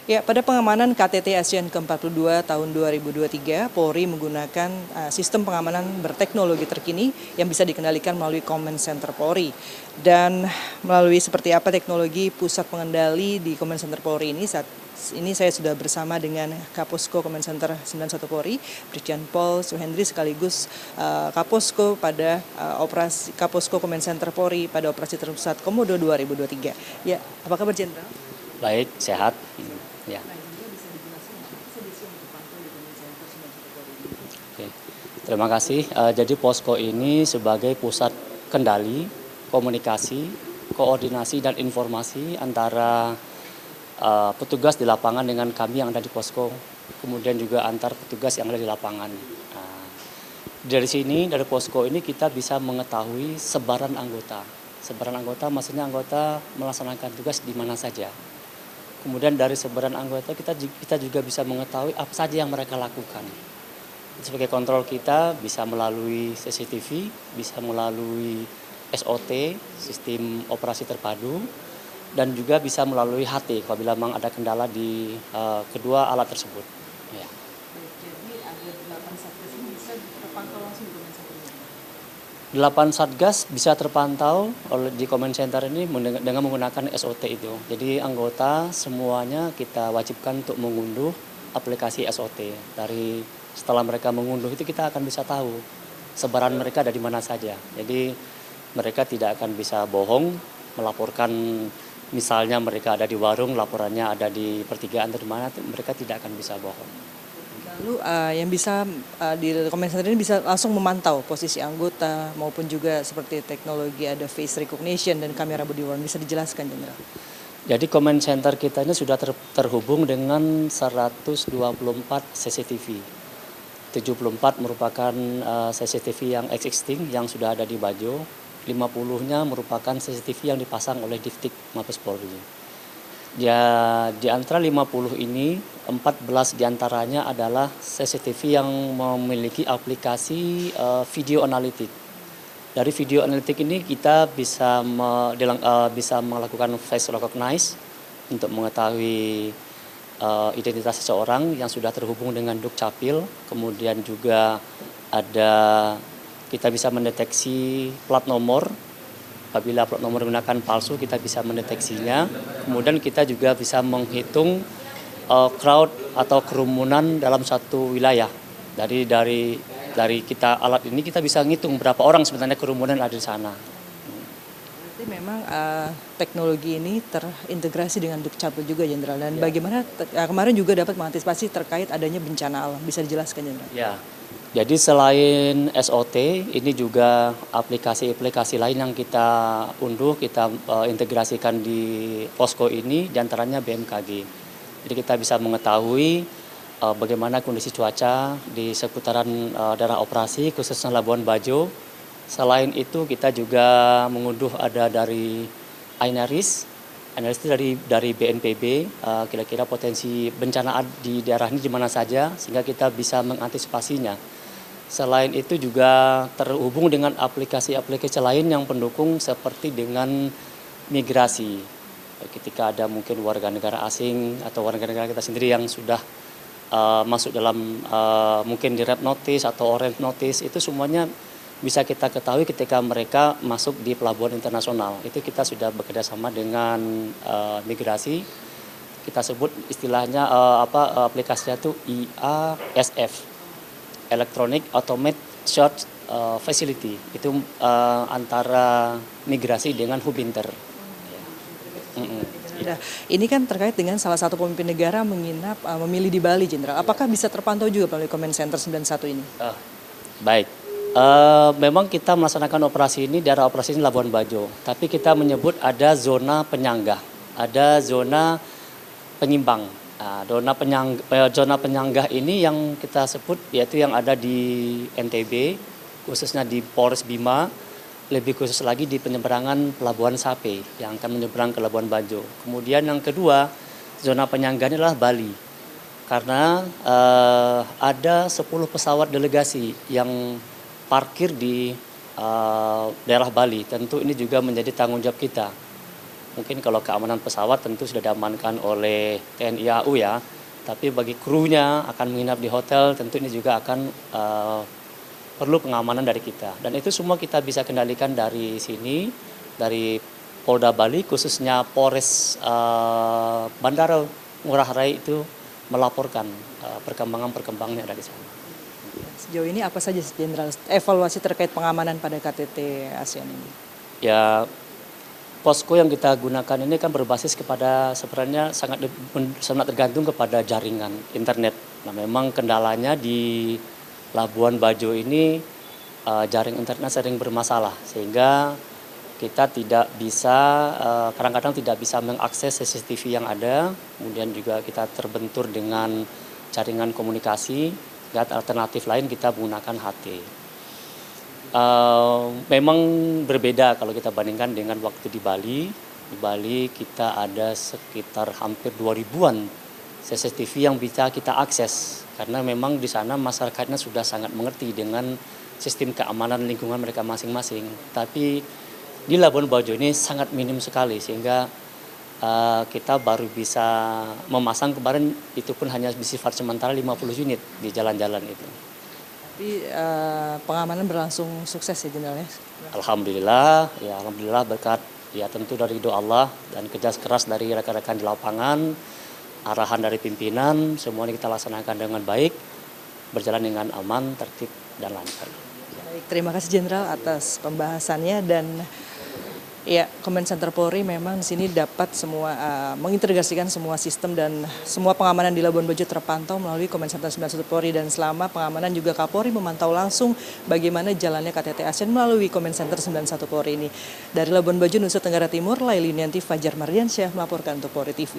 Ya, pada pengamanan KTT ASEAN ke-42 tahun 2023, Polri menggunakan sistem pengamanan berteknologi terkini yang bisa dikendalikan melalui Command Center Polri. Dan melalui seperti apa teknologi pusat pengendali di Command Center Polri ini, saat ini saya sudah bersama dengan Kaposko Command Center 91 Polri, Brigjen Pol Suhendri, sekaligus Kaposko pada operasi Kaposko Command Center Polri pada operasi terpusat Komodo 2023. Ya, apa kabar Jenderal? Baik, sehat. Ya. Oke. Terima kasih. Jadi posko ini sebagai pusat kendali, komunikasi, koordinasi dan informasi antara petugas di lapangan dengan kami yang ada di posko, kemudian juga antar petugas yang ada di lapangan. Dari sini, dari posko ini kita bisa mengetahui sebaran anggota. Sebaran anggota maksudnya anggota melaksanakan tugas di mana saja. Kemudian dari sebaran anggota kita juga bisa mengetahui apa saja yang mereka lakukan. Sebagai kontrol kita bisa melalui CCTV, bisa melalui SOT, sistem operasi terpadu, dan juga bisa melalui HT apabila memang ada kendala di kedua alat tersebut. Ya. Jadi ada 8 satgas ini bisa terpantau langsung di Command Center ini? 8 satgas bisa terpantau di Command Center ini dengan menggunakan SOT itu. Jadi anggota semuanya kita wajibkan untuk mengunduh aplikasi SOT. Setelah mereka mengunduh itu kita akan bisa tahu sebaran mereka ada di mana saja. Jadi mereka tidak akan bisa bohong melaporkan misalnya mereka ada di warung, laporannya ada di pertigaan atau di mana, mereka tidak akan bisa bohong. Lalu yang bisa di Command Center ini bisa langsung memantau posisi anggota maupun juga seperti teknologi ada face recognition dan kamera body worn. Bisa dijelaskan, Jenderal? Jadi Command Center kita ini sudah terhubung dengan 124 CCTV. 74 merupakan CCTV yang existing yang sudah ada di Bajo. 50-nya merupakan CCTV yang dipasang oleh Divtik Mabes Polri. Ya, di antara 50 ini, 14 diantaranya adalah CCTV yang memiliki aplikasi video analitik. Dari video analitik ini kita bisa melakukan face recognize untuk mengetahui identitas seseorang yang sudah terhubung dengan Dukcapil. Kemudian juga kita bisa mendeteksi plat nomor. Apabila plat nomor menggunakan palsu, kita bisa mendeteksinya. Kemudian kita juga bisa menghitung crowd atau kerumunan dalam satu wilayah. Dari kita alat ini kita bisa ngitung berapa orang sebenarnya kerumunan ada di sana. Berarti memang teknologi ini terintegrasi dengan Dukcapil juga, Jenderal. Dan bagaimana kemarin juga dapat mengantisipasi terkait adanya bencana alam. Bisa dijelaskan, Jenderal? Ya. Jadi selain SOT, ini juga aplikasi-aplikasi lain yang kita unduh, kita integrasikan di posko ini, diantaranya BMKG. Jadi kita bisa mengetahui bagaimana kondisi cuaca di seputaran daerah operasi, khususnya Labuan Bajo. Selain itu kita juga mengunduh ada dari INARIS. INARIS itu dari BNPB, kira-kira potensi bencana di daerah ini di mana saja, sehingga kita bisa mengantisipasinya. Selain itu juga terhubung dengan aplikasi-aplikasi lain yang pendukung seperti dengan migrasi. Ketika ada mungkin warga negara asing atau warga negara kita sendiri yang sudah masuk dalam mungkin di red notice atau orange notice, itu semuanya bisa kita ketahui ketika mereka masuk di pelabuhan internasional. Itu kita sudah bekerjasama dengan migrasi. Kita sebut istilahnya aplikasinya itu IASF. Electronic Automated Search Facility, itu antara migrasi dengan Hubinter. Nah, ini kan terkait dengan salah satu pemimpin negara menginap memilih di Bali, Jenderal. Apakah bisa terpantau juga melalui Command Center 91 ini? Baik, memang kita melaksanakan operasi ini daerah operasi ini Labuan Bajo, tapi kita menyebut ada zona penyanggah, ada zona penyimbang. Nah, zona penyanggah ini yang kita sebut yaitu yang ada di NTB, khususnya di Polres Bima, lebih khusus lagi di penyeberangan Pelabuhan Sape yang akan menyeberang ke Labuan Bajo. Kemudian yang kedua, zona penyanggah ini adalah Bali. Karena ada 10 pesawat delegasi yang parkir di daerah Bali. Tentu ini juga menjadi tanggung jawab kita Mungkin kalau keamanan pesawat tentu sudah diamankan oleh TNI AU ya, tapi bagi krunya akan menginap di hotel tentu ini juga akan perlu pengamanan dari kita. Dan itu semua kita bisa kendalikan dari sini, dari Polda Bali, khususnya Polres Bandara Ngurah Rai itu melaporkan perkembangan-perkembangannya dari sana. Sejauh ini apa saja Jenderal evaluasi terkait pengamanan pada KTT ASEAN ini? Ya, posko yang kita gunakan ini kan berbasis kepada sebenarnya sangat tergantung kepada jaringan internet. Nah, memang kendalanya di Labuan Bajo ini jaring internet sering bermasalah sehingga kita tidak bisa kadang-kadang tidak bisa mengakses CCTV yang ada. Kemudian juga kita terbentur dengan jaringan komunikasi. Dan alternatif lain kita menggunakan HT. Memang berbeda kalau kita bandingkan dengan waktu di Bali. Di Bali kita ada sekitar hampir 2000-an CCTV yang bisa kita akses. Karena memang di sana masyarakatnya sudah sangat mengerti dengan sistem keamanan lingkungan mereka masing-masing. Tapi di Labuan Bajo ini sangat minim sekali sehingga kita baru bisa memasang kemarin itu pun hanya bersifat sementara 50 unit di jalan-jalan itu. Tapi pengamanan berlangsung sukses ya Jenderal ya? Alhamdulillah berkat ya tentu dari doa Allah dan kerja keras dari rekan-rekan di lapangan, arahan dari pimpinan, semuanya kita laksanakan dengan baik, berjalan dengan aman, tertib dan lancar. Baik, terima kasih Jenderal atas pembahasannya dan ya, Command Center Polri memang di sini dapat semua mengintegrasikan semua sistem dan semua pengamanan di Labuan Bajo terpantau melalui Command Center 91 Polri dan selama pengamanan juga Kapolri memantau langsung bagaimana jalannya KTT ASEAN melalui Command Center 91 Polri ini. Dari Labuan Bajo, Nusa Tenggara Timur, Laili Nianti, Fajar Mardiansyah melaporkan untuk Polri TV.